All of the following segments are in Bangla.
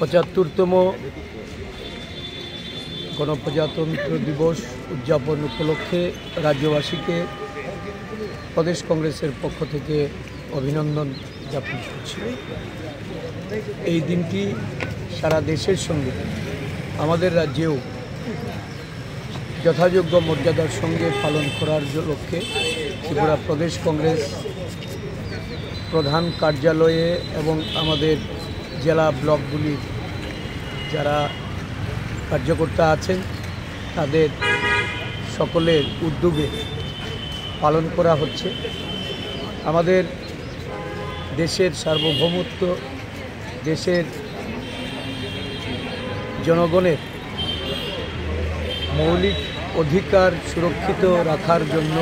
75তম গণপ্রজাতন্ত্র দিবস উদযাপন উপলক্ষে রাজ্যবাসীকে প্রদেশ কংগ্রেসের পক্ষ থেকে অভিনন্দন জ্ঞাপন করছি। এই দিনটি সারা দেশের সঙ্গে আমাদের রাজ্যেও যথাযোগ্য মর্যাদার সঙ্গে পালন করার লক্ষ্যে ত্রিপুরা প্রদেশ কংগ্রেস প্রধান কার্যালয়ে এবং আমাদের জেলা ব্লকগুলির যারা কার্যকর্তা আছেন তাদের সকলের উদ্যোগে পালন করা হচ্ছে। আমাদের দেশের সার্বভৌমত্ব, দেশের জনগণের মৌলিক অধিকার সুরক্ষিত রাখার জন্য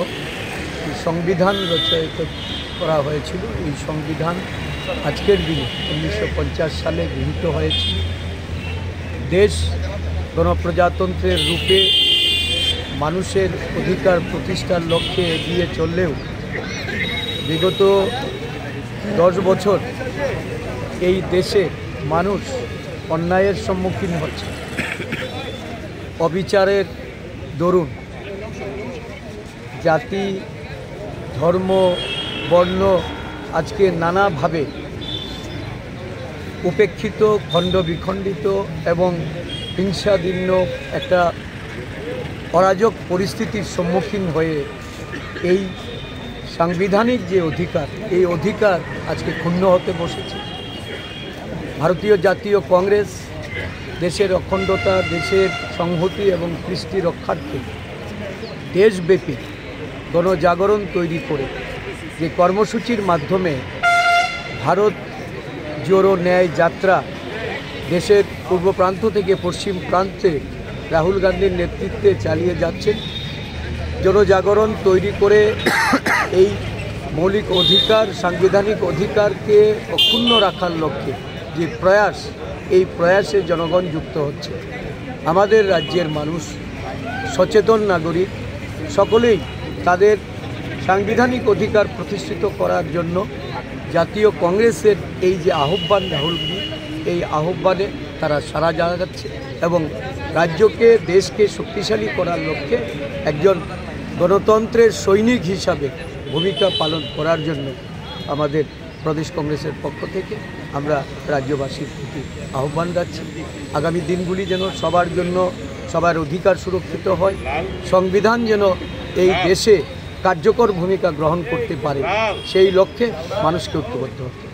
সংবিধান রচয়িত করা হয়েছিল। এই সংবিধান আজকের দিনে 1950 সালে গৃহীত হয়েছিল। দেশ গণপ্রজাতন্ত্রের রূপে মানুষের অধিকার প্রতিষ্ঠার লক্ষ্যে এগিয়ে চললেও বিগত 10 বছর এই দেশে মানুষ অন্যায়ের সম্মুখীন হচ্ছে। অবিচারের দরুন জাতি, ধর্ম, বর্ণ আজকে নানাভাবে উপেক্ষিত, খণ্ড বিখণ্ডিত এবং হিংসাদীর্ণ একটা অরাজক পরিস্থিতির সম্মুখীন হয়ে এই সাংবিধানিক যে অধিকার, এই অধিকার আজকে ক্ষুণ্ণ হতে বসেছে। ভারতীয় জাতীয় কংগ্রেস দেশের অখণ্ডতা, দেশের সংহতি এবং কৃষ্টি রক্ষার্থে দেশব্যাপী গণজাগরণ তৈরি করে যে কর্মসূচির মাধ্যমে ভারত জোড়ো ন্যায় যাত্রা দেশের পূর্ব প্রান্ত থেকে পশ্চিম প্রান্তে রাহুল গান্ধীর নেতৃত্বে চালিয়ে যাচ্ছেন। জনজাগরণ তৈরি করে এই মৌলিক অধিকার, সাংবিধানিক অধিকারকে অক্ষুণ্ণ রাখার লক্ষ্যে যে প্রয়াস, এই প্রয়াসে জনগণ যুক্ত হচ্ছে। আমাদের রাজ্যের মানুষ, সচেতন নাগরিক সকলেই তাদের সাংবিধানিক অধিকার প্রতিষ্ঠিত করার জন্য জাতীয় কংগ্রেসের এই যে আহ্বান, রাহুলজি এই আহ্বানে তারা সাড়া জানাচ্ছে এবং রাজ্যকে, দেশকে শক্তিশালী করার লক্ষ্যে একজন গণতন্ত্রের সৈনিক হিসাবে ভূমিকা পালন করার জন্য আমাদের প্রদেশ কংগ্রেসের পক্ষ থেকে আমরা রাজ্যবাসীর প্রতি আহ্বান রাখছি। আগামী দিনগুলি যেন সবার জন্য, সবার অধিকার সুরক্ষিত হয়, সংবিধান যেন এই দেশে কার্যকর ভূমিকা গ্রহণ করতে পারে, সেই লক্ষ্যে মানুষকে ঐক্যবদ্ধ হতে